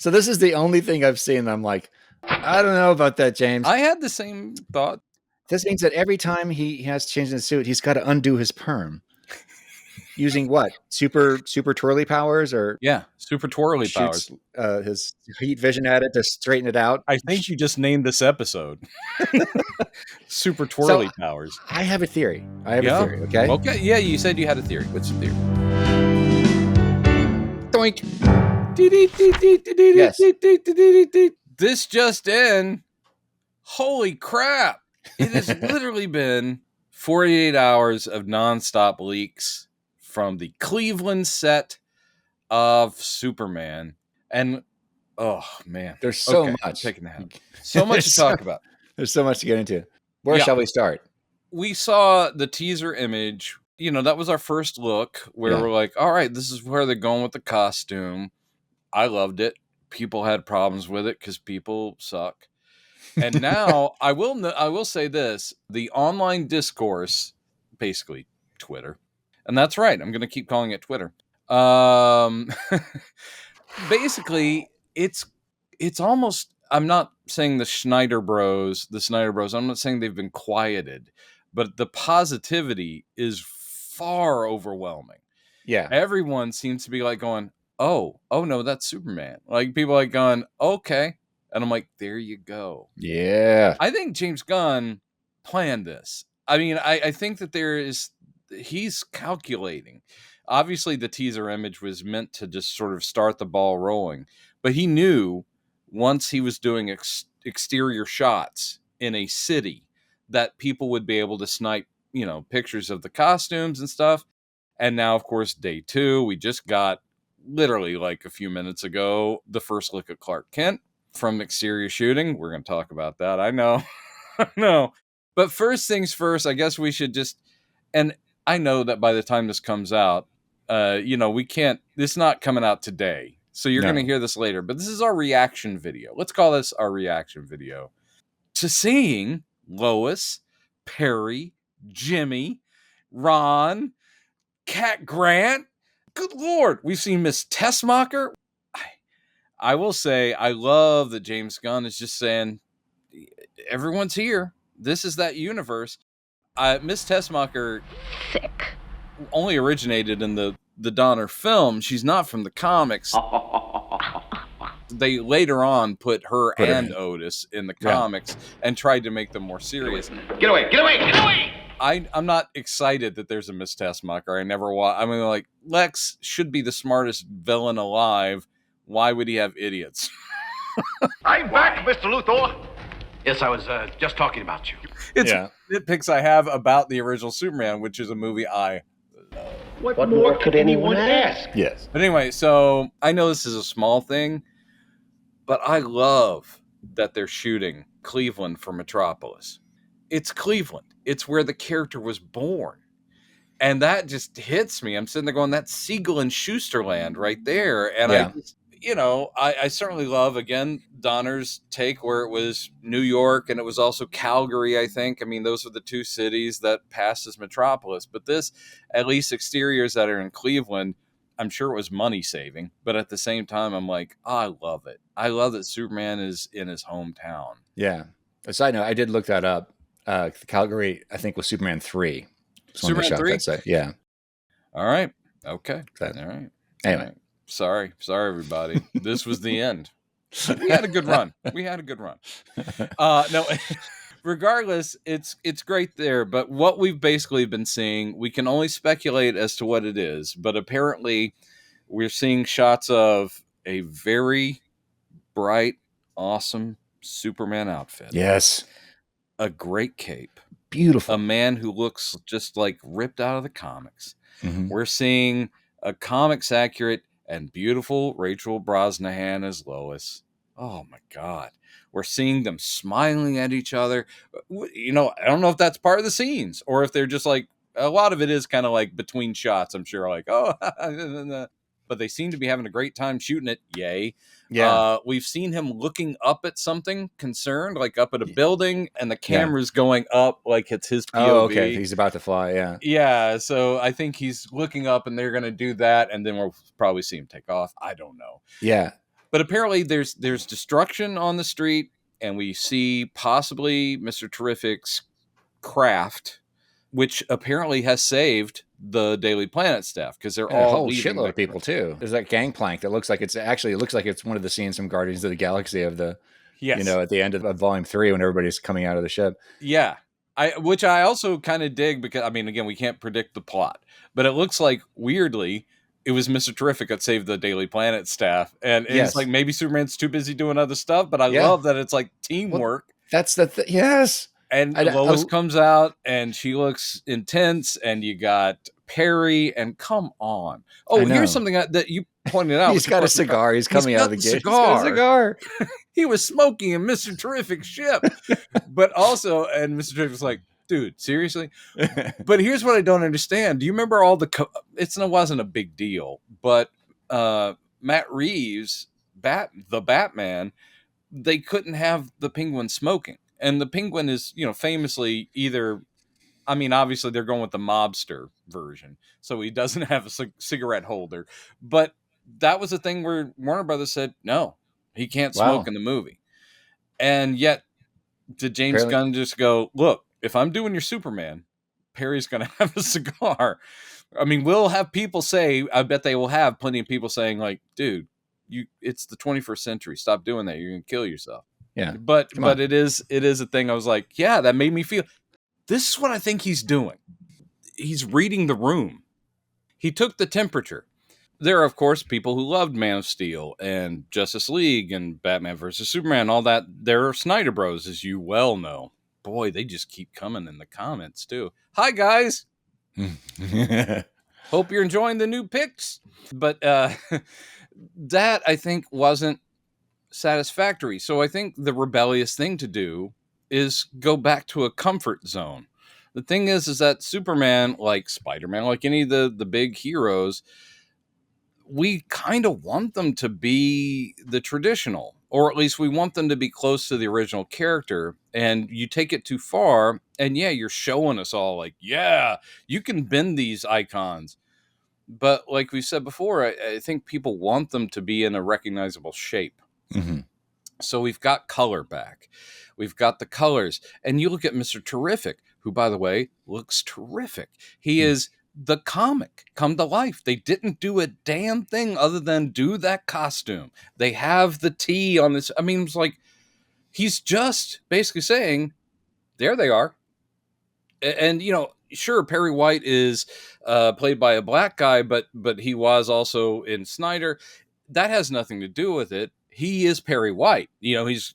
So this is the only thing I've seen that I'm like, I don't know about that, James. I had the same thought. This means that every time he has to change the suit, he's got to undo his perm. Using what? Super twirly powers, or Yeah, super twirly shoots powers. His heat vision at it to straighten it out. I think you just named this episode. Super twirly powers. I have a theory. Okay. Okay. Yeah, you said you had a theory. What's the theory? Doink. Yes. This just in. Holy crap. It has literally been 48 hours of nonstop leaks from the Cleveland set of Superman. And, oh, man. There's so much. I'm taking a hat. So much to talk about. There's so much to get into. Where shall we start? We saw the teaser image. You know, that was our first look where we're like, all right, this is where they're going with the costume. I loved it. People had problems with it because people suck. And now I will say this, the online discourse, basically Twitter, and that's right, I'm going to keep calling it Twitter. Basically, it's almost, I'm not saying the Snyder Bros, I'm not saying they've been quieted, but the positivity is far overwhelming. Yeah. Everyone seems to be like going, oh no, that's Superman. Like people like going, okay. And I'm like, there you go. Yeah. I think James Gunn planned this. I mean, I think that he's calculating. Obviously, the teaser image was meant to just sort of start the ball rolling. But he knew once he was doing exterior shots in a city that people would be able to snipe, pictures of the costumes and stuff. And now, of course, day 2, we just got literally like a few minutes ago, the first look at Clark Kent from exterior shooting. We're going to talk about that. I know. No. But first things first, I guess we should just, and I know that by the time this comes out, we can't, this is not coming out today. So you're going to hear this later, but this is our reaction video. Let's call this our reaction video to seeing Lois, Perry, Jimmy, Ron, Cat Grant. Good Lord. We've seen Miss Tessmacher. I will say, I love that James Gunn is just saying, everyone's here. This is that universe. Miss Tessmacher only originated in the Donner film. She's not from the comics. They later on put her and Otis in the comics and tried to make them more serious. Get away! I'm not excited that there's a Miss Tessmacher. I never watched. I mean, like, Lex should be the smartest villain alive. Why would he have idiots? I'm back, Mr. Luthor. Yes, I was just talking about you. It's nitpicks I have about the original Superman, which is a movie I love. What more could anyone ask? Yes. But anyway, so I know this is a small thing, but I love that they're shooting Cleveland for Metropolis. It's Cleveland. It's where the character was born. And that just hits me. I'm sitting there going, that's Siegel and Schusterland right there. And I certainly love, again, Donner's take where it was New York and it was also Calgary, I think. I mean, those are the two cities that passed as Metropolis. But this, at least exteriors that are in Cleveland, I'm sure it was money saving. But at the same time, I'm like, I love it. I love that Superman is in his hometown. Yeah. A side note, I did look that up. Calgary, I think, was Superman 3. Superman 3? Yeah. All right. Okay. All right. Anyway. All right. Sorry, everybody. This was the end. We had a good run. No, regardless, it's great there. But what we've basically been seeing, we can only speculate as to what it is. But apparently, we're seeing shots of a very bright, awesome Superman outfit. Yes. A great cape. Beautiful. A man who looks just like ripped out of the comics. Mm-hmm. We're seeing a comics accurate and beautiful Rachel Brosnahan as Lois. Oh my God. We're seeing them smiling at each other. I don't know if that's part of the scenes or if they're just like, a lot of it is kind of like between shots, I'm sure, like, oh, but they seem to be having a great time shooting it. Yay. Yeah. We've seen him looking up at something concerned, like up at a building, and the camera's going up like it's his POV. Oh, okay. He's about to fly. Yeah. Yeah. So I think he's looking up and they're going to do that. And then we'll probably see him take off. I don't know. Yeah. But apparently there's destruction on the street, and we see possibly Mr. Terrific's craft, which apparently has saved the Daily Planet staff, because they're And a all whole leaving shitload that of people too. There's that gangplank that looks like it's one of the scenes from Guardians of the Galaxy of the, Yes. at the end of Volume 3 when everybody's coming out of the ship. Yeah. Which I also kind of dig, because, I mean, again, we can't predict the plot, but it looks like, weirdly, it was Mr. Terrific that saved the Daily Planet staff. And it's like, maybe Superman's too busy doing other stuff, but I love that it's like teamwork. Well, that's the yes. And Lois comes out and she looks intense, and you got Perry, and come on. Oh, here's something that you pointed out. He's got a cigar. He's coming out of the gate. He's got a cigar. He was smoking in Mr. Terrific's ship. But also, and Mr. Terrific was like, dude, seriously? But here's what I don't understand. Do you remember all it wasn't a big deal, but Matt Reeves, the Batman, they couldn't have the Penguin smoking. And the Penguin is, famously either, I mean, obviously they're going with the mobster version, so he doesn't have a cigarette holder. But that was a thing where Warner Brothers said, no, he can't smoke in the movie. And yet, did James Gunn just go, look, if I'm doing your Superman, Perry's going to have a cigar? I mean, we'll have people say, I bet they will have plenty of people saying, like, dude, it's the 21st century. Stop doing that. You're going to kill yourself. Yeah. But it is a thing. I was like, yeah, that made me feel, this is what I think he's doing. He's reading the room. He took the temperature. There are, of course, people who loved Man of Steel and Justice League and Batman versus Superman, all that. There are Snyder Bros, as you well know. Boy, they just keep coming in the comments, too. Hi, guys. Hope you're enjoying the new picks. But that, I think, wasn't satisfactory. So I think the rebellious thing to do is go back to a comfort zone. The thing is that Superman, like Spider-Man, like any of the big heroes, we kind of want them to be the traditional, or at least we want them to be close to the original character. And you take it too far, and you're showing us all like, you can bend these icons. But like we said before, I think people want them to be in a recognizable shape. Mm-hmm. So we've got color back. We've got the colors. And you look at Mr. Terrific, who, by the way, looks terrific. He is the comic come to life. They didn't do a damn thing other than do that costume. They have the T on this. I mean, it's like he's just basically saying, there they are. And, sure, Perry White is played by a black guy, but he was also in Snyder. That has nothing to do with it. He is Perry White. He's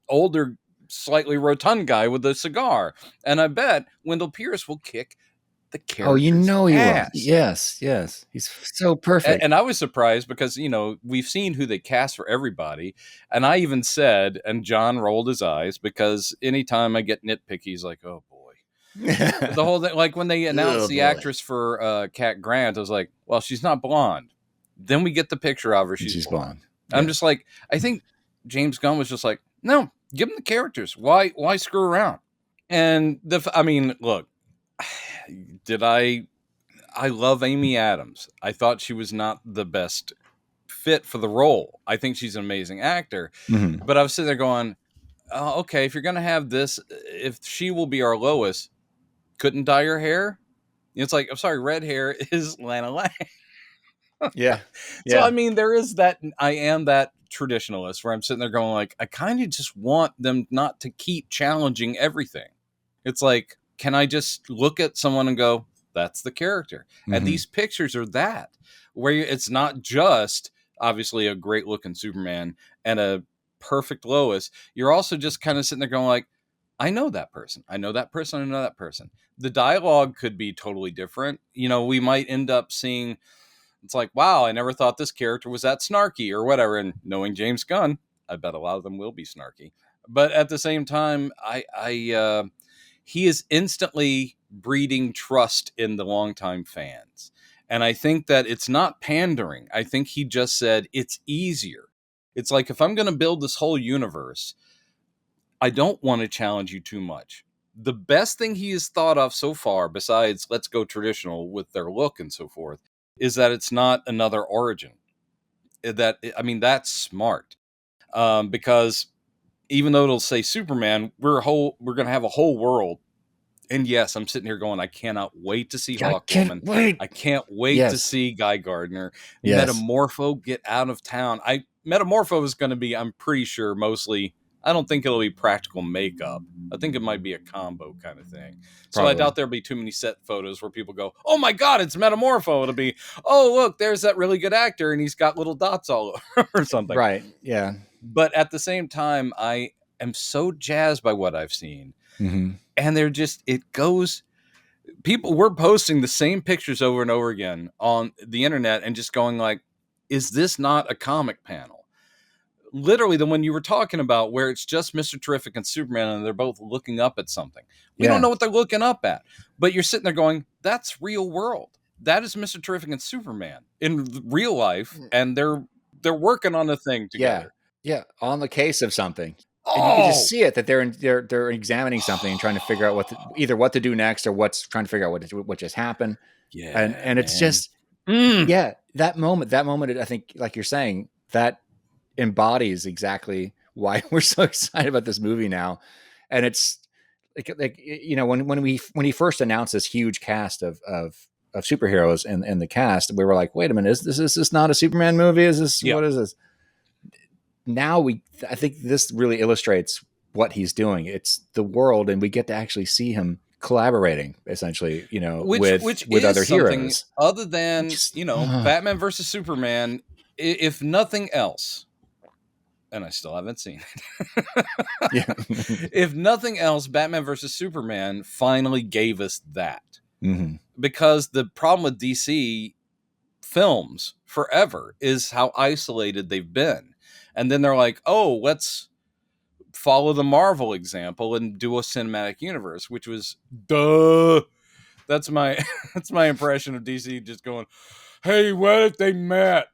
older, slightly rotund guy with a cigar. And I bet Wendell Pierce will kick the character's he will. ass. Yes. He's so perfect. And I was surprised because, we've seen who they cast for everybody. And I even said, and John rolled his eyes, because anytime I get nitpicky, he's like, oh, boy. The whole thing, like when they announced the actress for Cat Grant, I was like, well, she's not blonde. Then we get the picture of her. She's blonde. Yeah. I'm just like, I think James Gunn was just like, no, give them the characters. Why screw around? And look, I love Amy Adams. I thought she was not the best fit for the role. I think she's an amazing actor. Mm-hmm. But I was sitting there going, oh, okay, if you're going to have this, if she will be our Lois, couldn't dye her hair? It's like, I'm sorry, red hair is Lana Lang. Yeah. So, I mean, there is that, I am that traditionalist where I'm sitting there going like, I kind of just want them not to keep challenging everything. It's like, can I just look at someone and go, that's the character? Mm-hmm. And these pictures are that, where it's not just obviously a great looking Superman and a perfect Lois. You're also just kind of sitting there going like, I know that person. I know that person. I know that person. The dialogue could be totally different. We might end up seeing, it's like, wow, I never thought this character was that snarky or whatever. And knowing James Gunn, I bet a lot of them will be snarky. But at the same time, he is instantly breeding trust in the longtime fans. And I think that it's not pandering. I think he just said it's easier. It's like, if I'm going to build this whole universe, I don't want to challenge you too much. The best thing he has thought of so far, besides let's go traditional with their look and so forth, is that it's not another origin. I mean, that's smart. Because even though it'll say Superman, we're going to have a whole world. And yes, I'm sitting here going, I cannot wait to see I can't Hawkwoman. wait. I can't wait to Yes. see Guy Gardner. Yes. Metamorpho, get out of town. Metamorpho is going to be, I'm pretty sure, mostly, I don't think it'll be practical makeup. I think it might be a combo kind of thing. So Probably. I doubt there'll be too many set photos where people go, oh my God, it's Metamorpho. It'll be, oh, look, there's that really good actor and he's got little dots all over or something. Right. Yeah. But at the same time, I am so jazzed by what I've seen. Mm-hmm. And they're just, it goes, people were posting the same pictures over and over again on the internet and just going like, is this not a comic panel? Literally the one you were talking about where it's just Mr. Terrific and Superman and they're both looking up at something. We don't know what they're looking up at, but you're sitting there going, that's real world. That is Mr. Terrific and Superman in real life. And they're working on the thing together. Yeah. On the case of something. And you can just see it that they're examining something and trying to figure out what to do next or trying to figure out what just happened. Yeah. And it's just, that moment, I think, like you're saying, that embodies exactly why we're so excited about this movie now. And it's like you know, when he first announced this huge cast of superheroes in the cast, we were like, wait a minute, is this not a Superman movie? Is this what is this? Now I think this really illustrates what he's doing. It's the world, and we get to actually see him collaborating, essentially, you know, with other heroes. Other than, Batman versus Superman, if nothing else, and I still haven't seen it. If nothing else, Batman versus Superman finally gave us that. Mm-hmm. Because the problem with DC films forever is how isolated they've been. And then they're like, oh, let's follow the Marvel example and do a cinematic universe, which was duh. That's my impression of DC just going, hey, what if they met?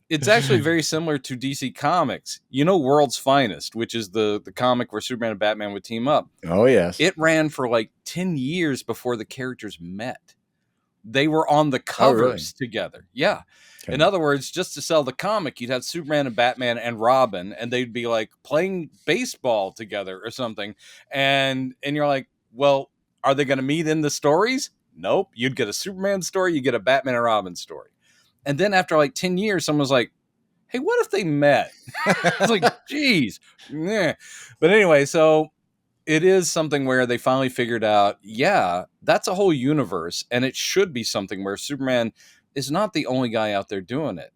It's actually very similar to DC Comics. World's Finest, which is the comic where Superman and Batman would team up. Oh, yes. It ran for like 10 years before the characters met. They were on the covers together. Yeah. Okay. In other words, just to sell the comic, you'd have Superman and Batman and Robin, and they'd be like playing baseball together or something. And you're like, well, are they going to meet in the stories? Nope. You'd get a Superman story. You get a Batman and Robin story. And then after like 10 years, someone's like, hey, what if they met? It's like, geez. Yeah. But anyway, so it is something where they finally figured out, that's a whole universe. And it should be something where Superman is not the only guy out there doing it.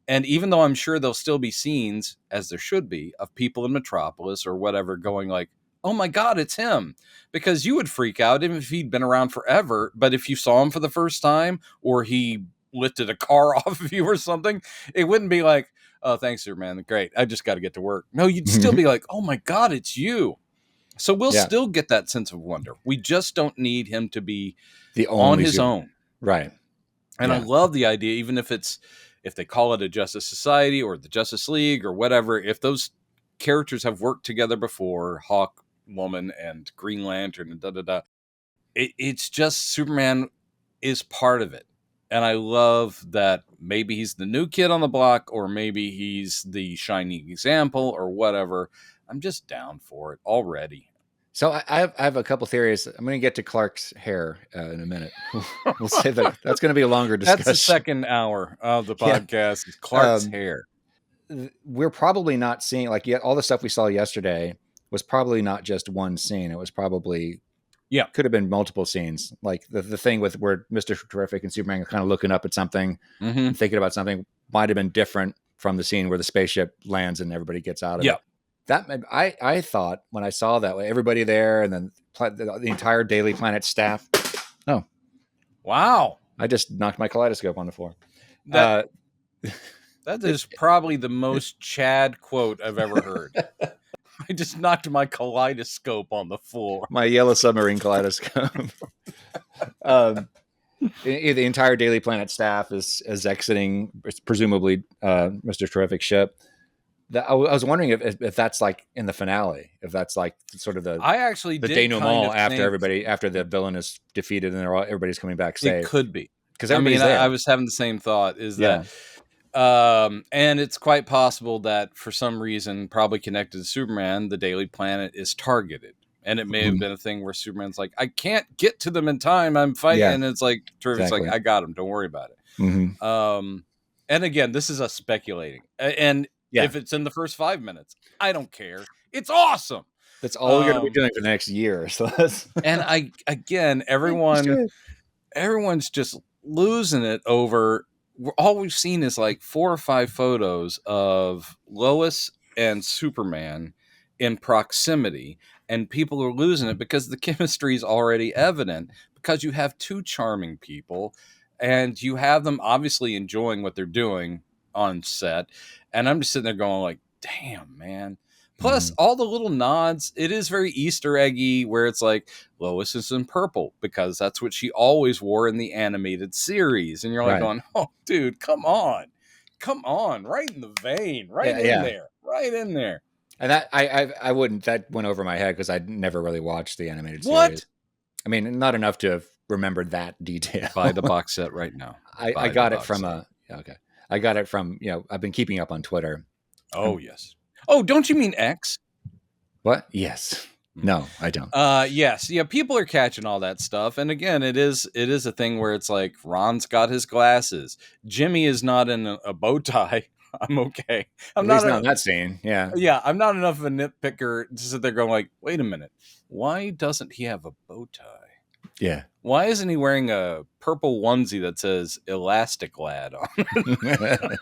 And even though I'm sure there'll still be scenes, as there should be, of people in Metropolis or whatever going like, oh my God, it's him. Because you would freak out even if he'd been around forever. But if you saw him for the first time or he lifted a car off of you or something, it wouldn't be like, oh, thanks, Superman. Great. I just got to get to work. No, you'd still be like, oh my God, it's you. So we'll still get that sense of wonder. We just don't need him to be on his own. Right. And I love the idea, even if they call it a Justice Society or the Justice League or whatever, if those characters have worked together before, Hawk Woman and Green Lantern and it's just Superman is part of it. And I love that maybe he's the new kid on the block or maybe he's the shining example or whatever. I'm just down for it already. So I have a couple theories. I'm going to get to Clark's hair in a minute. We'll say that that's going to be a longer discussion. That's the second hour of the podcast. Clark's hair. We're probably not seeing all the stuff we saw yesterday was probably not just one scene. It was probably could have been multiple scenes. Like the thing with where Mr. Terrific and Superman are kind of looking up at something and thinking about something might have been different from the scene where the spaceship lands and everybody gets out of it. That I thought when I saw that, everybody there and then the entire Daily Planet staff. Oh, wow! I just knocked my kaleidoscope on the floor. That is probably the most Chad quote I've ever heard. I just knocked my kaleidoscope on the floor. My yellow submarine kaleidoscope. The entire Daily Planet staff is exiting, presumably Mr. Terrific's ship. I was wondering if that's like in the finale, if that's like sort of the denouement after the villain is defeated and everybody's coming back safe. It could be. because I mean, everybody's there. I was having the same thought. Is Yeah. that, and it's quite possible that for some reason, probably connected to Superman, the Daily Planet is targeted. And it may have been a thing where Superman's like, I can't get to them in time. I'm fighting. Yeah. And it's like, Terrific's Exactly. like, I got him. Don't worry about it. Mhm. And again, this is us speculating. And Yeah. if it's in the first 5 minutes, I don't care. It's awesome. That's all we're going to be doing for the next year. So that's And everyone's just losing it over. All we've seen is like 4 or 5 photos of Lois and Superman in proximity, and people are losing it because the chemistry is already evident, because you have 2 charming people and you have them obviously enjoying what they're doing on set. And I'm just sitting there going like, damn, man. Plus all the little nods, it is very Easter eggy, where it's like Lois is in purple because that's what she always wore in the animated series. And you're like going, oh, dude, come on, right in the vein, right in there. And that I wouldn't, that went over my head because I'd never really watched the animated series. What? I mean, not enough to have remembered that detail. Buy the box set right now. I got it from I got it from, I've been keeping up on Twitter. Oh, yes. Oh, don't you mean X? What? Yes. No, I don't. Yes. Yeah, people are catching all that stuff. And again, it is a thing where it's like Ron's got his glasses. Jimmy is not in a bow tie. I'm okay. At least not in that scene. Yeah. Yeah, I'm not enough of a nitpicker to sit there going like, wait a minute. Why doesn't he have a bow tie? Yeah. Why isn't he wearing a purple onesie that says Elastic Lad on it?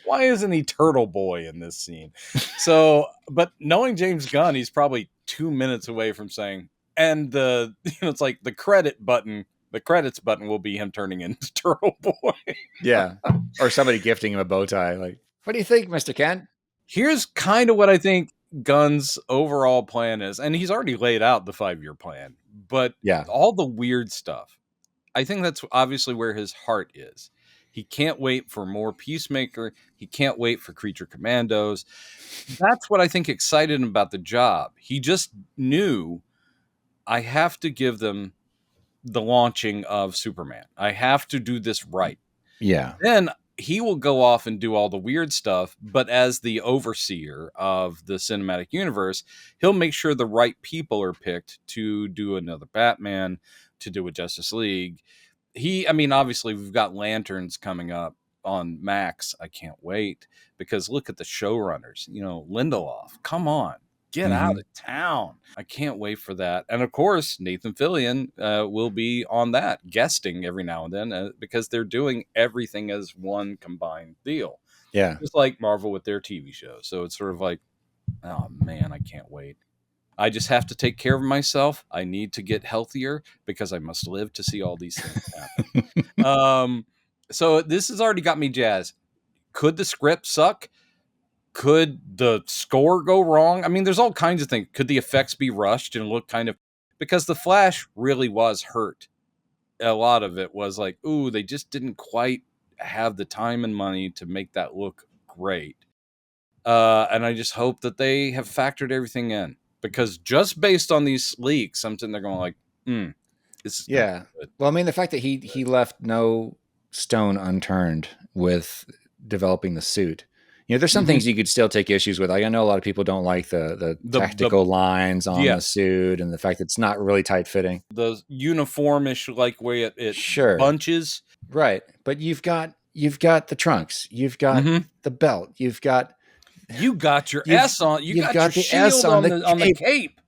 Why isn't he Turtle Boy in this scene? So, but knowing James Gunn, he's probably 2 minutes away from saying, and it's like the credits button will be him turning into Turtle Boy. Yeah. Or somebody gifting him a bow tie. Like, what do you think, Mr. Kent? Here's kind of what I think Gunn's overall plan is. And he's already laid out the 5-year plan. But all the weird stuff, I think that's obviously where his heart is. He can't wait for more Peacemaker. He can't wait for Creature Commandos. That's what I think excited him about the job. He just knew, I have to give them the launching of Superman. I have to do this right. Yeah. Then he will go off and do all the weird stuff, but as the overseer of the cinematic universe, he'll make sure the right people are picked to do another Batman, to do a Justice League. Obviously we've got Lanterns coming up on Max. I can't wait, because look at the showrunners, Lindelof, come on, get out of town. I can't wait for that. And of course, Nathan Fillion will be on that, guesting every now and then, because they're doing everything as one combined deal. Yeah. Just like Marvel with their TV shows. So it's sort of like, oh man, I can't wait. I just have to take care of myself. I need to get healthier because I must live to see all these things happen. So this has already got me jazzed. Could the script suck? Could the score go wrong? I mean, there's all kinds of things. Could the effects be rushed and look because the Flash really was hurt. A lot of it was like, ooh, they just didn't quite have the time and money to make that look great. And I just hope that they have factored everything in, because just based on these leaks, something they're going like, this is good. Well, I mean, the fact that he left no stone unturned with developing the suit. There's some things you could still take issues with. I know a lot of people don't like the tactical lines on the suit, and the fact that it's not really tight fitting. The uniformish way it sure bunches. Right. But you've got the trunks, you've got the belt, you got your S on, you've got the S on the cape,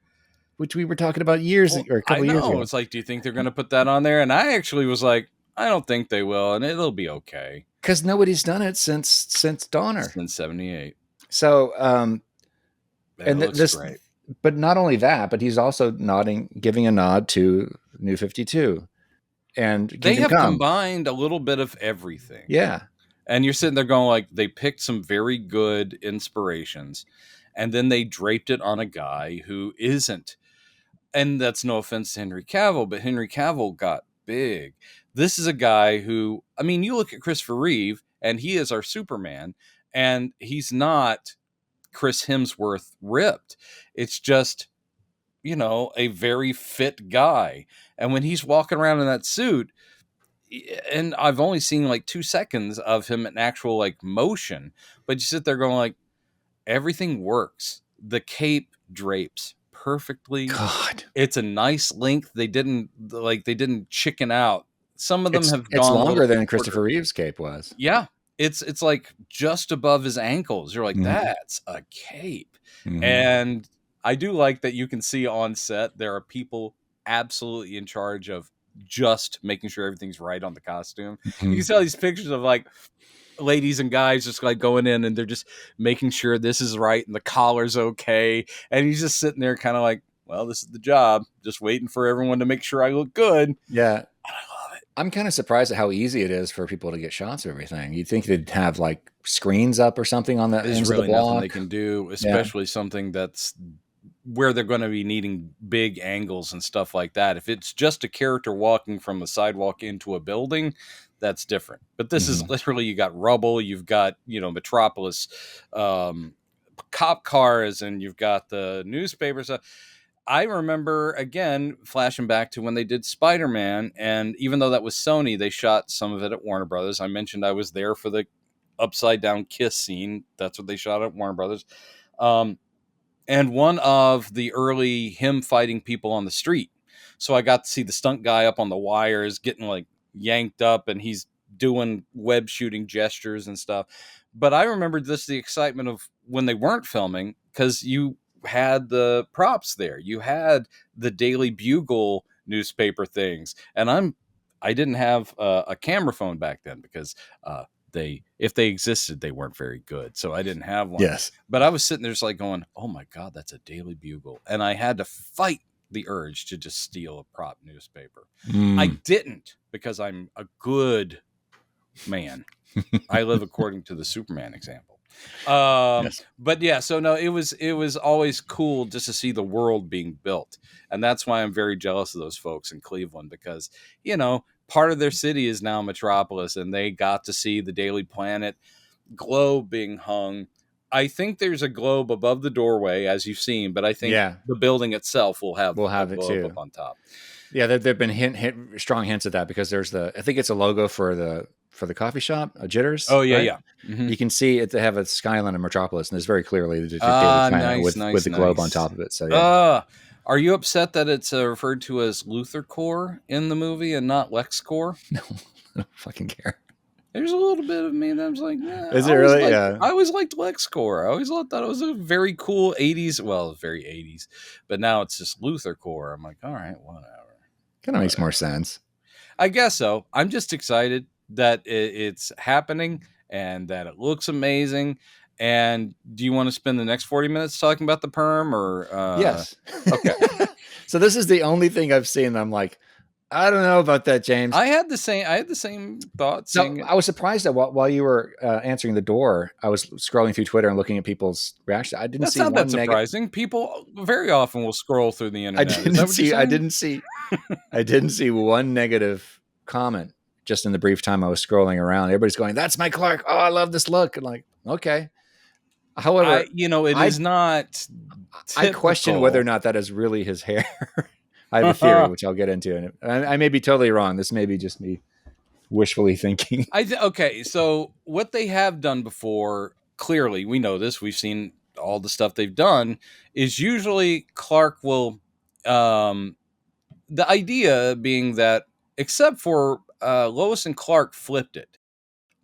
which we were talking about a couple years ago. It's like, do you think they're going to put that on there? And I actually was like, I don't think they will, and it'll be okay. Because nobody's done it since Donner. Since 78. So, and this, great. But not only that, but he's also giving a nod to New 52. And they have combined a little bit of everything. Yeah. And you're sitting there going like, they picked some very good inspirations, and then they draped it on a guy who isn't. And that's no offense to Henry Cavill, but Henry Cavill got big. This is a guy who, you look at Christopher Reeve, and he is our Superman, and he's not Chris Hemsworth ripped. It's just, a very fit guy. And when he's walking around in that suit, and I've only seen like 2 seconds of him in actual like motion, but you sit there going like, everything works. The cape drapes perfectly. God, It's a nice length. They didn't chicken out. Some of them have it's gone longer than Christopher Reeve's cape was. Yeah. It's like just above his ankles. You're like, Mhm. that's a cape. Mhm. And I do like that you can see on set there are people absolutely in charge of just making sure everything's right on the costume. You can Mhm. see all these pictures of like ladies and guys just like going in and they're just making sure this is right and the collar's okay. And he's just sitting there kind of like, well, this is the job. Just waiting for everyone to make sure I look good. Yeah. And I love it. I'm kind of surprised at how easy it is for people to get shots of everything. You'd think they'd have like screens up or something on the There's ends really of the block. nothing they can do, especially something that's where they're going to be needing big angles and stuff like that. If it's just a character walking from the sidewalk into a building, that's different. But this is literally, you got rubble, you've got, Metropolis cop cars, and you've got the newspapers. I remember, again, flashing back to when they did Spider-Man, and even though that was Sony, they shot some of it at Warner Brothers. I mentioned I was there for the upside down kiss scene. That's what they shot at Warner Brothers. And one of the early him fighting people on the street. So I got to see the stunt guy up on the wires getting like yanked up, and he's doing web shooting gestures and stuff. But I remember just the excitement of when they weren't filming, because you had the props there. You had the Daily Bugle newspaper things. And I didn't have a camera phone back then, because if they existed, they weren't very good. So I didn't have one. Yes. But I was sitting there just like going, oh my God, that's a Daily Bugle. And I had to fight the urge to just steal a prop newspaper. I didn't, because I'm a good man. I live according to the Superman example. Yes. But yeah, so no, it was always cool just to see the world being built. And that's why I'm very jealous of those folks in Cleveland, because, part of their city is now Metropolis, and they got to see the Daily Planet globe being hung. I think there's a globe above the doorway, as you've seen, but I think the building itself will have it globe too up on top. Yeah, there've been strong hints of that, because there's I think it's a logo for the coffee shop, Jitters. Oh yeah, right? yeah. Mm-hmm. You can see it. They have a skyline of Metropolis, and there's very clearly the Daily Planet with the globe on top of it. So yeah. Are you upset that it's referred to as Luthor Corps in the movie and not Lex Corps? No, I don't fucking care. There's a little bit of me that's like, is it really? I always liked Lex Corps. I always thought that was a very cool 80s. Well, very 80s, but now it's just Luthor Corps. I'm like, all right, whatever. Kind of makes more sense. I guess so. I'm just excited that it's happening and that it looks amazing. And do you want to spend the next 40 minutes talking about the perm, or? Yes. Okay. So this is the only thing I've seen that I'm like, I don't know about that, James. I had the same thoughts. So I was surprised that while you were answering the door, I was scrolling through Twitter and looking at people's reactions. I didn't see That's not one that surprising. People very often will scroll through the internet. I didn't see one negative comment just in the brief time I was scrolling around. Everybody's going, "That's my Clark. Oh, I love this look." And like, okay. However, it is not. I question whether or not that is really his hair. I have a theory, which I'll get into, and I may be totally wrong. This may be just me wishfully thinking. Okay, so what they have done before, clearly, we know this. We've seen all the stuff they've done. Is usually Clark will. The idea being that, except for Lois and Clark flipped it.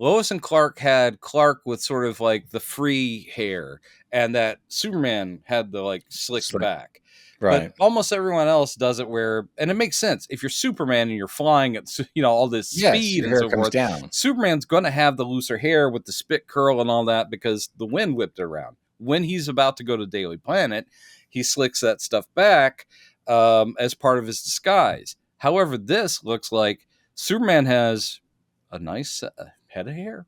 Lois and Clark had Clark with sort of like the free hair, and that Superman had the like slicked back. Right. But almost everyone else does it where, and it makes sense. If you're Superman and you're flying at, all this speed and so forth, down. Superman's going to have the looser hair with the spit curl and all that, because the wind whipped it around. When he's about to go to Daily Planet, he slicks that stuff back as part of his disguise. However, this looks like Superman has a nice head of hair,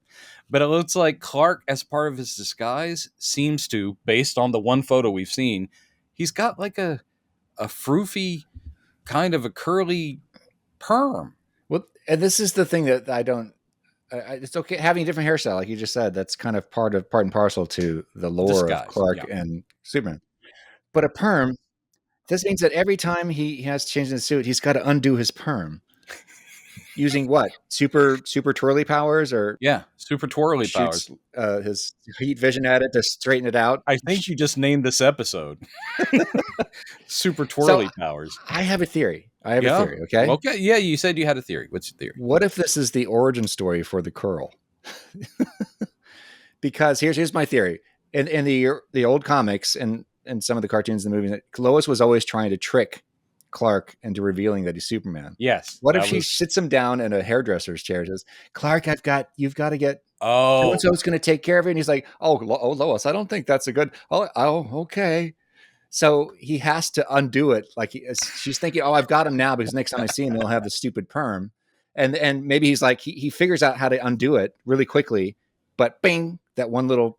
but it looks like Clark, as part of his disguise, seems to, based on the one photo we've seen, he's got like a froofy, kind of a curly perm. Well, and this is the thing that I don't. It's okay having a different hairstyle, like you just said. That's kind of part and parcel to the lore of Clark and Superman. But a perm, this means that every time he has changed his suit, he's got to undo his perm. using what? Super twirly powers, or Yeah, super twirly powers. shoots his heat vision at it to straighten it out. I think you just named this episode. Super twirly powers. I have a theory. Okay. Okay. Yeah, you said you had a theory. What's your theory? What if this is the origin story for the curl? Because here's my theory. In the old comics and some of the cartoons and the movies, Lois was always trying to trick Clark into revealing that he's Superman. Yes. What if she sits him down in a hairdresser's chair and says, Clark, you've got to get, so-and-so's going to take care of it. And he's like, oh, Lois, I don't think that's a good, okay. So he has to undo it. Like she's thinking, I've got him now because next time I see him, he'll have the stupid perm. And maybe he's like, he figures out how to undo it really quickly, but bing, that one little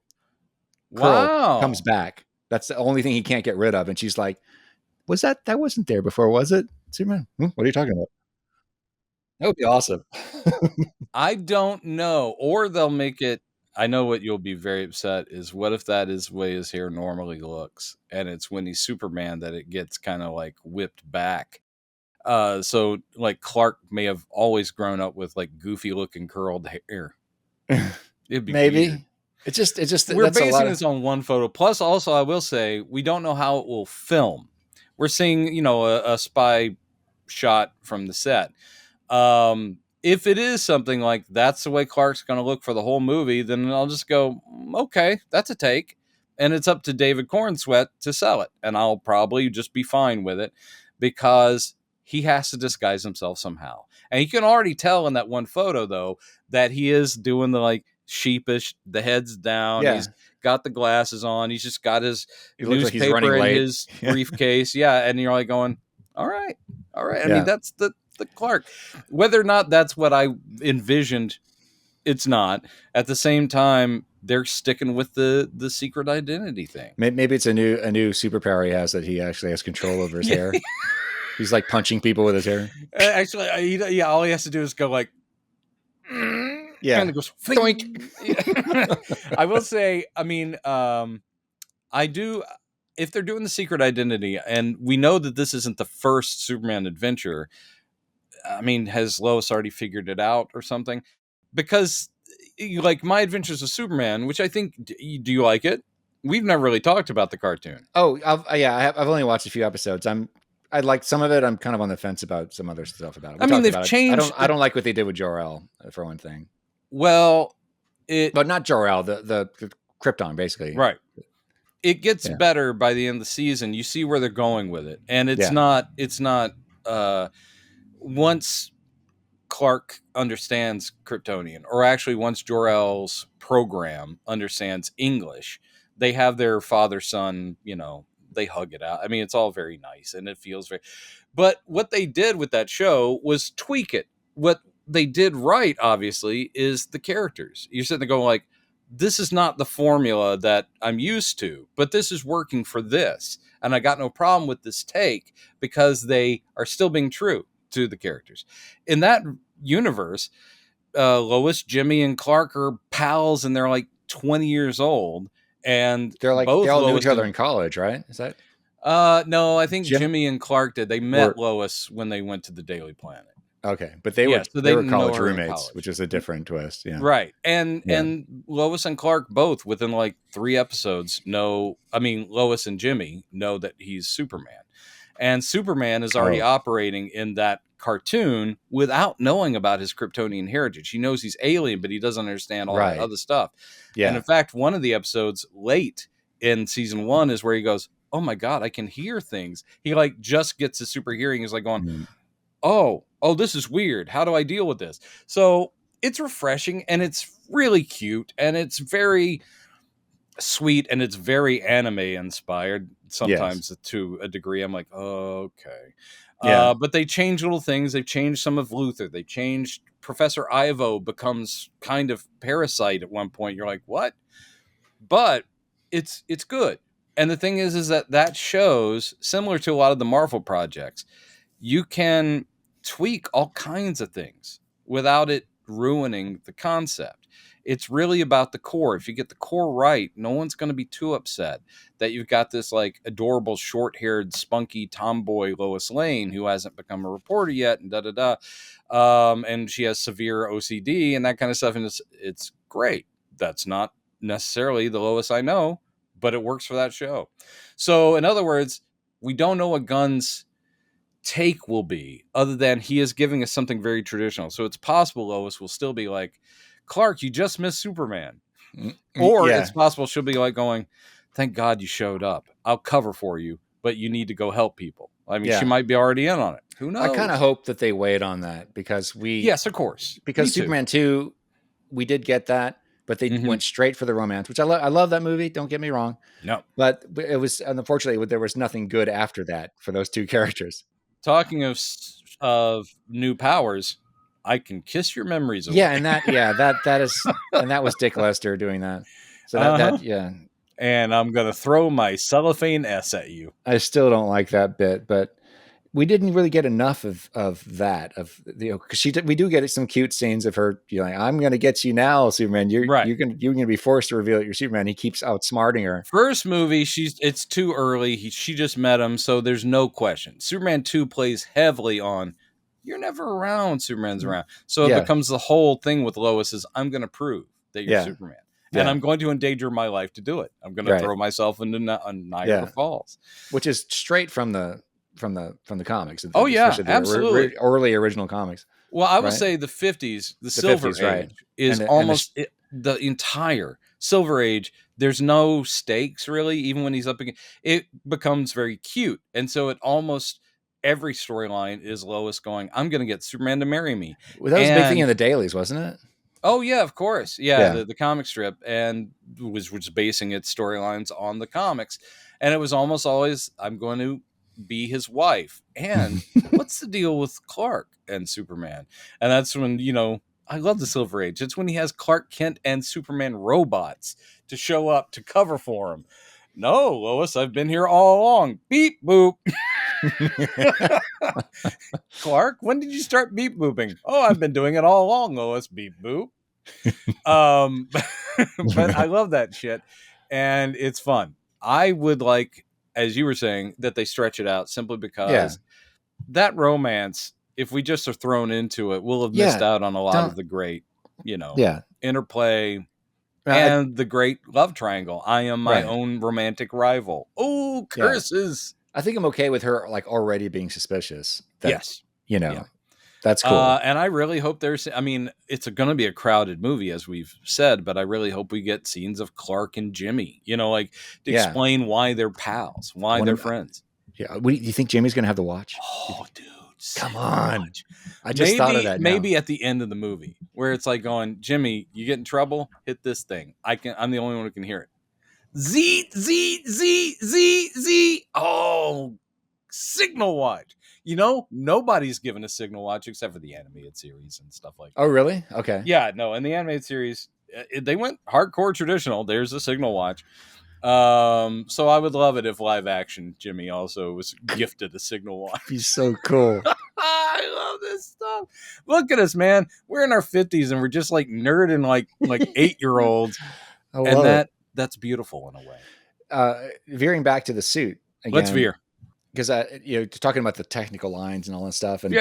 curl comes back. That's the only thing he can't get rid of. And she's like, that wasn't there before, was it, Superman? What are you talking about? That would be awesome. I don't know. Or they'll make it, I know what you'll be very upset is, what if that is the way his hair normally looks, and it's when he's Superman that it gets kind of like whipped back. So like Clark may have always grown up with like goofy looking curled hair. It'd be maybe weird. It's just we're basing this on one photo. Plus, also, I will say we don't know how it will film. We're seeing, a spy shot from the set. If it is something like that's the way Clark's going to look for the whole movie, then I'll just go, okay, that's a take. And it's up to David Cornsweet to sell it. And I'll probably just be fine with it because he has to disguise himself somehow. And you can already tell in that one photo, though, that he is doing the like sheepish, the head's down. Yeah. He's got the glasses on. He's just got his newspaper in his briefcase. Yeah. And you're like going, all right. I mean, that's the Clark. Whether or not that's what I envisioned, it's not. At the same time, they're sticking with the secret identity thing. Maybe it's a new superpower he has, that he actually has control over his hair. He's like punching people with his hair. Actually, all he has to do is go like, kind of goes Doink. I will say, I mean, I do. If they're doing the secret identity, and we know that this isn't the first Superman adventure, I mean, has Lois already figured it out or something? Because, like, My Adventures of Superman, which I think, do you like it? We've never really talked about the cartoon. Oh, I've only watched a few episodes. I like some of it. I'm kind of on the fence about some other stuff about it. I mean, they've changed. I don't like what they did with Jor-El, for one thing. Well, but not Jor-El, the Krypton, basically. Right. It gets better by the end of the season. You see where they're going with it, and it's not. Once Clark understands Kryptonian, or actually once Jor-El's program understands English, they have their father-son, they hug it out. I mean, it's all very nice, and it feels very... But what they did with that show was tweak it. What they did right, obviously, is the characters. You're sitting there going like, this is not the formula that I'm used to, but this is working for this. And I got no problem with this take because they are still being true to the characters. In that universe, Lois, Jimmy, and Clark are pals, and they're like 20 years old. And they're like, both they all knew each other in college, right? Is that? No, I think Jimmy and Clark did. They met Lois when they went to the Daily Planet. Okay, but they were college roommates, which is a different twist. Yeah, right. And Lois and Clark both within like 3 episodes Lois and Jimmy know that he's Superman, and Superman is already operating in that cartoon without knowing about his Kryptonian heritage. He knows he's alien, but he doesn't understand all that other stuff. Yeah, and in fact, one of the episodes late in season 1 is where he goes, "Oh my God, I can hear things." He like just gets his super hearing. He's like going, "Oh, this is weird. How do I deal with this?" So it's refreshing, and it's really cute, and it's very sweet, and it's very anime inspired sometimes to a degree. I'm like, okay. Yeah. But they change little things. They've changed some of Luthor. They changed Professor Ivo becomes kind of Parasite at one point. You're like, what? But it's good. And the thing is that shows, similar to a lot of the Marvel projects, you can tweak all kinds of things without it ruining the concept. It's really about the core. If you get the core right, no one's going to be too upset that you've got this like adorable short-haired, spunky tomboy Lois Lane who hasn't become a reporter yet, and and she has severe OCD and that kind of stuff, and it's great. That's not necessarily the Lois I know, but it works for that show. So, in other words, we don't know what Gunn's take will be, other than he is giving us something very traditional. So it's possible Lois will still be like, Clark, you just missed Superman. Or it's possible she'll be like going, thank God you showed up. I'll cover for you, but you need to go help people. I mean, she might be already in on it. Who knows? I kind of hope that they wait on that because yes, of course. Because Superman 2, we did get that, but they went straight for the romance, which I love that movie. Don't get me wrong. No, but it was, unfortunately, there was nothing good after that for those two characters. Talking of new powers, I can kiss your memories away. Yeah, and that is, and that was Dick Lester doing that. So that And I'm gonna throw my cellophane S at you. I still don't like that bit, but we didn't really get enough of that, because we do get some cute scenes of her, like, I'm going to get you now, Superman. You're going to be forced to reveal that you're Superman. He keeps outsmarting her. First movie, it's too early. She just met him, so there's no question. Superman 2 plays heavily on, you're never around, Superman's around. So it becomes the whole thing with Lois is, I'm going to prove that you're Superman. And I'm going to endanger my life to do it. I'm going to throw myself into Niagara Falls. Which is straight from the comics. Oh yeah, absolutely. Early original comics. Well, I would say the 50s, the Silver Age, is almost the entire Silver Age. There's no stakes really, even when he's up against it becomes very cute. And so it almost every storyline is Lois going, I'm going to get Superman to marry me. Well, that was a big thing in the dailies, wasn't it? Oh yeah, of course. Yeah. The comic strip, and was basing its storylines on the comics. And it was almost always, I'm going to be his wife. And what's the deal with Clark and Superman? And that's when, I love the Silver Age. It's when he has Clark Kent and Superman robots to show up to cover for him. No, Lois, I've been here all along. Beep boop. Clark, when did you start beep booping? Oh, I've been doing it all along, Lois. Beep boop. But I love that shit, and it's fun. I would like, as you were saying, that they stretch it out simply because that romance, if we just are thrown into it, we'll have missed out on a lot of the great, interplay and the great love triangle. I am my own romantic rival. Oh, curses. I think I'm okay with her like already being suspicious. Yes. That's cool. And I really hope it's going to be a crowded movie, as we've said, but I really hope we get scenes of Clark and Jimmy, to explain why they're pals, why they're friends. Yeah. Do you think Jimmy's going to have the watch? Oh, dude. Come on. I just thought of that now. Maybe at the end of the movie where it's like going, Jimmy, you get in trouble, hit this thing. I'm the only one who can hear it. Z, Z, Z, Z, Z. Oh, Signal Watch. Nobody's given a Signal Watch except for the animated series and stuff like that. Oh, really? Okay. Yeah, no. In the animated series, they went hardcore traditional. There's a Signal Watch. So I would love it if live action Jimmy also was gifted a Signal Watch. He's so cool. I love this stuff. Look at us, man. We're in our 50s and we're just like nerding like 8-year-olds. And that's beautiful in a way. Veering back to the suit again. Let's veer. Because talking about the technical lines and all that stuff, and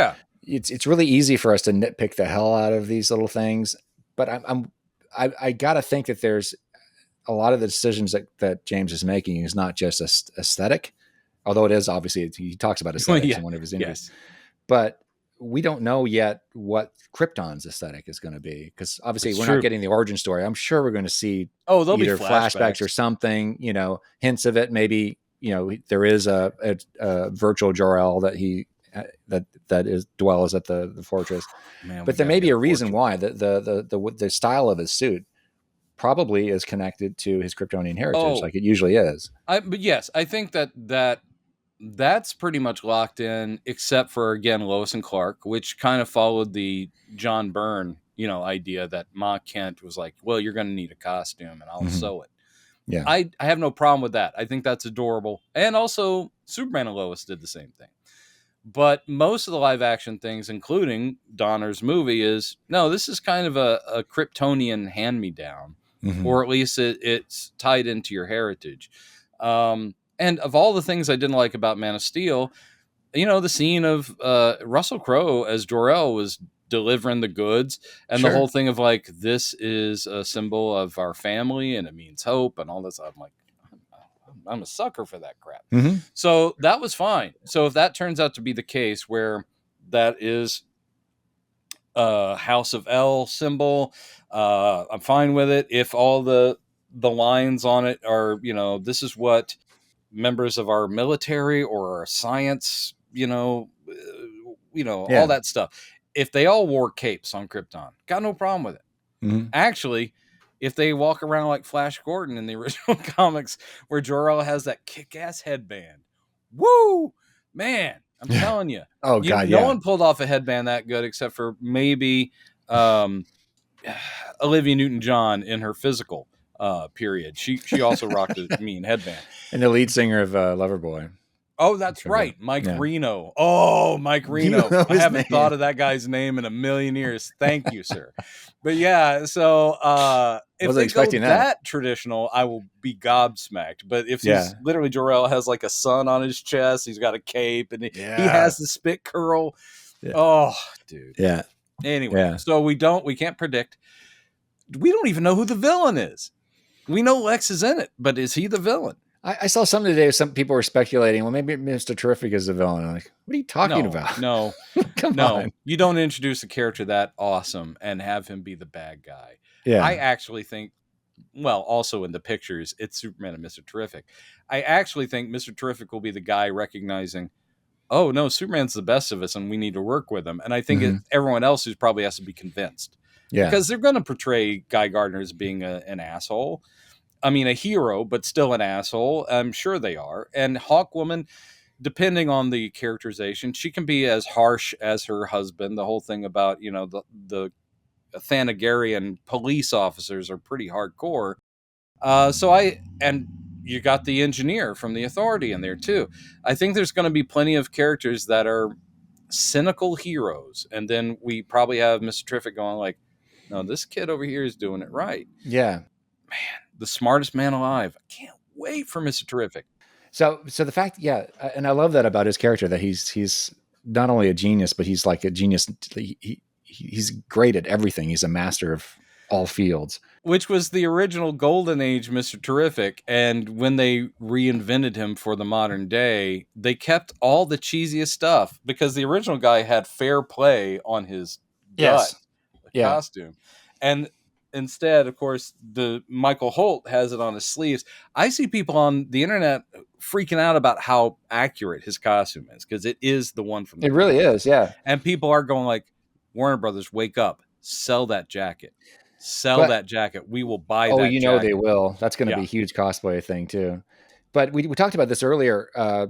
it's really easy for us to nitpick the hell out of these little things. But I gotta think that there's a lot of the decisions that James is making is not just aesthetic, although it is obviously he talks about aesthetics in one of his interviews. Yes. But we don't know yet what Krypton's aesthetic is going to be, because obviously we're not getting the origin story. I'm sure we're going to see there'll be flashbacks or something, hints of it. Maybe, there is a virtual Jor-El that dwells at the fortress. Man, but there may be a reason why the style of his suit probably is connected to his Kryptonian heritage, like it usually is. But yes, I think that's pretty much locked in, except for, again, Lois and Clark, which kind of followed the John Byrne, idea that Ma Kent was like, well, you're going to need a costume and I'll sew it. Yeah. I have no problem with that. I think that's adorable. And also Superman and Lois did the same thing. But most of the live action things, including Donner's movie, is no, this is kind of a Kryptonian hand-me-down, or at least it's tied into your heritage. And of all the things I didn't like about Man of Steel, the scene of Russell Crowe as Jor-El was delivering the goods, and the whole thing of like, this is a symbol of our family and it means hope and all this. I'm like, I'm a sucker for that crap. So that was fine. So if that turns out to be the case, where that is a House of L symbol, I'm fine with it. If all the lines on it are, this is what members of our military or our science, all that stuff. If they all wore capes on Krypton, got no problem with it. Actually, if they walk around like Flash Gordon in the original comics, where Jor-El has that kick-ass headband, woo, man, I'm telling you. Oh God, no one pulled off a headband that good except for maybe Olivia Newton-John in her physical period. She also rocked a mean headband. And the lead singer of Loverboy. Oh, that's right. Mike Reno. Oh, Mike Reno. I haven't thought of that guy's name in a million years. Thank you, sir. But yeah, so if they go that traditional, I will be gobsmacked. But if he's literally, Jor-El has like a sun on his chest, he's got a cape, and he has the spit curl. Yeah. Oh, dude. Yeah. Anyway, so we can't predict. We don't even know who the villain is. We know Lex is in it, but is he the villain? I saw something today. Some people were speculating, well, maybe Mr. Terrific is the villain. I'm like, what are you talking about? No, Come on. You don't introduce a character that awesome and have him be the bad guy. Yeah. I actually think, well, also in the pictures, it's Superman and Mr. Terrific. I actually think Mr. Terrific will be the guy recognizing, oh, no, Superman's the best of us and we need to work with him. And I think everyone else who probably has to be convinced. Yeah. Because they're going to portray Guy Gardner as being an asshole. I mean, a hero, but still an asshole. I'm sure they are. And Hawkwoman, depending on the characterization, she can be as harsh as her husband. The whole thing about, the Thanagarian police officers are pretty hardcore. And you got the engineer from the Authority in there too. I think there's going to be plenty of characters that are cynical heroes. And then we probably have Mr. Terrific going like, no, this kid over here is doing it right. Yeah. Man, the smartest man alive. I can't wait for Mr. Terrific. So the fact, and I love that about his character, that he's not only a genius, but he's like a genius. He's great at everything. He's a master of all fields. Which was the original Golden Age Mr. Terrific. And when they reinvented him for the modern day, they kept all the cheesiest stuff because the original guy had fair play on his gut, costume. And instead, of course, the Michael Holt has it on his sleeves. I see people on the internet freaking out about how accurate his costume is because it is the one from the really is, yeah. And people are going like, Warner Brothers, wake up, sell that jacket. That jacket. We will buy that jacket. Oh, they will. That's going to be a huge cosplay thing too. But we talked about this earlier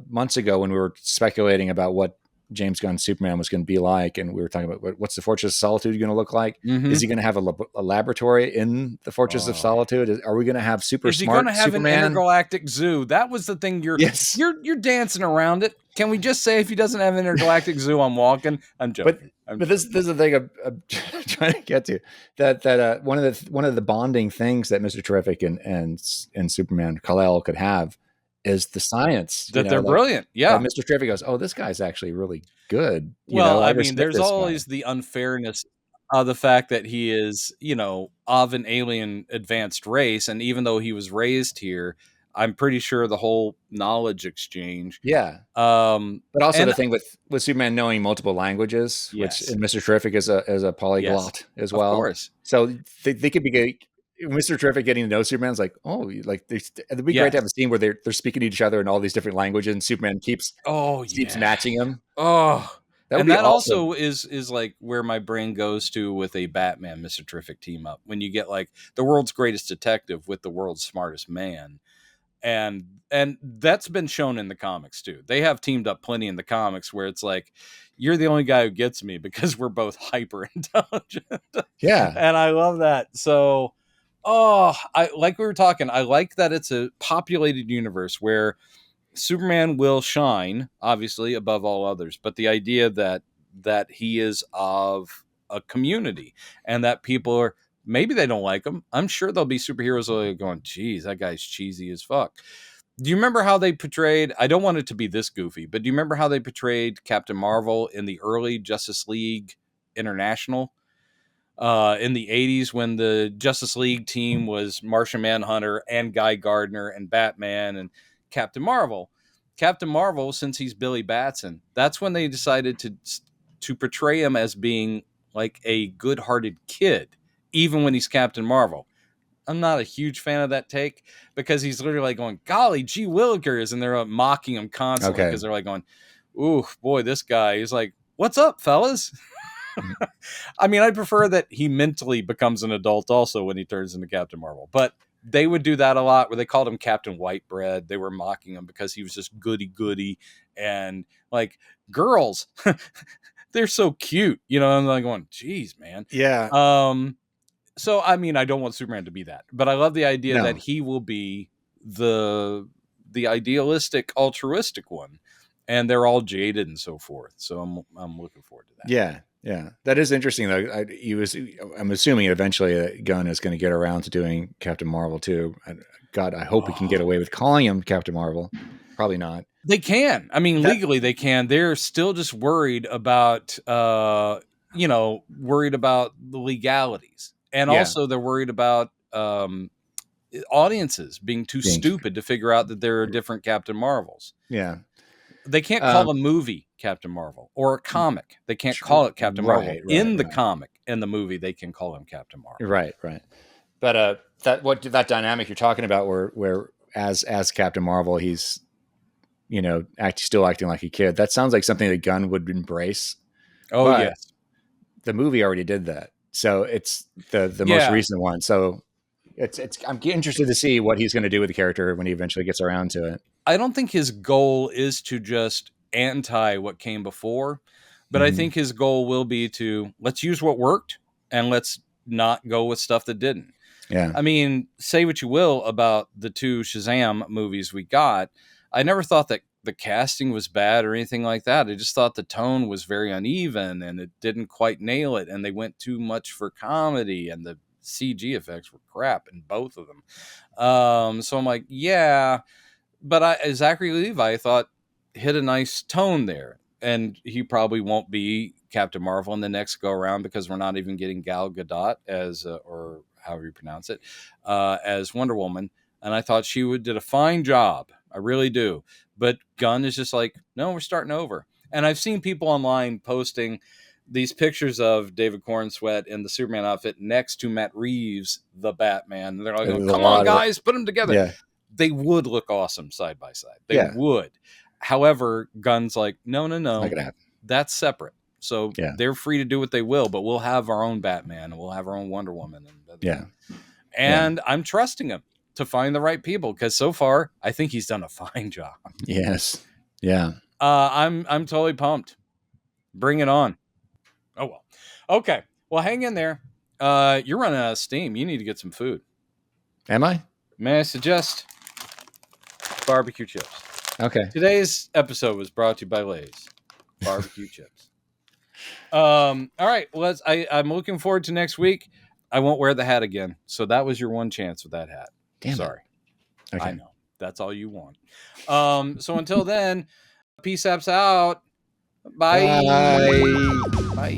months ago when we were speculating about what James Gunn Superman was going to be like, and we were talking about what's the Fortress of Solitude going to look like. Is he going to have a laboratory in the Fortress of Solitude? Are we going to have smart Superman? Is he going to have an intergalactic zoo? That was the thing. You're dancing around it. Can we just say if he doesn't have an intergalactic zoo, I'm walking? I'm joking. But this is the thing I'm trying to get to. That one of the bonding things that Mr. Terrific and Superman Kal-El could have is the science that they're brilliant. Yeah. Mr. Terrific goes, oh, this guy's actually really good. I mean, there's always the unfairness of the fact that he is, of an alien advanced race. And even though he was raised here, I'm pretty sure the whole knowledge exchange. Yeah. But also the thing with Superman knowing multiple languages, which in Mr. Terrific is a polyglot as well. Of course. So they could be Mr. Terrific getting to know Superman's like, it'd be great to have a scene where they're speaking to each other in all these different languages, and Superman keeps matching him. Oh, that also is like where my brain goes to with a Batman Mr. Terrific team up, when you get like the world's greatest detective with the world's smartest man, and that's been shown in the comics too. They have teamed up plenty in the comics where it's like, you're the only guy who gets me because we're both hyper intelligent. Yeah, and I love that. So. Oh, I like that it's a populated universe where Superman will shine, obviously, above all others. But the idea that he is of a community and that people are, maybe they don't like him. I'm sure there'll be superheroes that are going, geez, that guy's cheesy as fuck. Do you remember how they portrayed, I don't want it to be this goofy, but do you remember how they portrayed Captain Marvel in the early Justice League International? In the 80s, when the Justice League team was Martian Manhunter and Guy Gardner and Batman and Captain Marvel. Captain Marvel, since he's Billy Batson, that's when they decided to portray him as being like a good-hearted kid, even when he's Captain Marvel. I'm not a huge fan of that take because he's literally like going, golly, gee willikers, and they're mocking him constantly because they're like going, ooh, boy, this guy. He's like, what's up, fellas? I mean, I prefer that he mentally becomes an adult also when he turns into Captain Marvel. But they would do that a lot where they called him Captain Whitebread. They were mocking him because he was just goody-goody. And like, girls, they're so cute. You know, I'm like going, geez, man. Yeah. So, I mean, I don't want Superman to be that. But I love the idea that he will be the idealistic, altruistic one. And they're all jaded and so forth. So I'm looking forward to that. Yeah. That is interesting, though. I'm assuming eventually Gunn is going to get around to doing Captain Marvel, too. God, I hope we can get away with calling him Captain Marvel. Probably not. They can. I mean, legally they can. They're still just worried about, worried about the legalities. And also they're worried about audiences being too stupid to figure out that there are different Captain Marvels. Yeah. They can't call a movie Captain Marvel or a comic. They can't call it Captain Marvel. In the comic, in the movie, they can call him Captain Marvel. Right. But that dynamic you're talking about, where as Captain Marvel, he's still acting like a kid. That sounds like something that Gunn would embrace. Oh, but yes. The movie already did that, so it's the most recent one. So I'm interested to see what he's going to do with the character when he eventually gets around to it. I don't think his goal is to just anti what came before, but I think his goal will be to let's use what worked and let's not go with stuff that didn't. Yeah. I mean, say what you will about the two Shazam movies we got. I never thought that the casting was bad or anything like that. I just thought the tone was very uneven and it didn't quite nail it. And they went too much for comedy and the CG effects were crap in both of them. So I'm like, yeah. But Zachary Levi, I thought, hit a nice tone there. And he probably won't be Captain Marvel in the next go around because we're not even getting Gal Gadot as, or however you pronounce it, as Wonder Woman. And I thought she did a fine job. I really do. But Gunn is just like, no, we're starting over. And I've seen people online posting these pictures of David Cornsweet in the Superman outfit next to Matt Reeves, the Batman. And they're like, come on, guys, put them together. Yeah. They would look awesome side by side. They would. However, Gunn's like, no. Not gonna happen. That's separate. So they're free to do what they will, but we'll have our own Batman and we'll have our own Wonder Woman. And I'm trusting him to find the right people because so far I think he's done a fine job. Yes. Yeah. I'm totally pumped. Bring it on. Oh well. Okay. Well, hang in there. You're running out of steam. You need to get some food. Am I? May I suggest barbecue chips? Okay. Today's episode was brought to you by Lay's barbecue chips. All right. Well, I'm looking forward to next week. I won't wear the hat again. So that was your one chance with that hat. Damn Sorry. Okay. I know. That's all you want. So until then, peace apps out. Bye. Bye.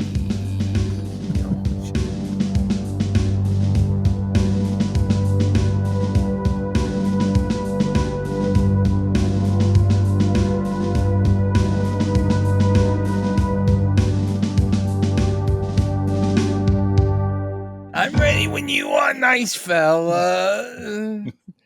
I'm ready when you are, nice fella.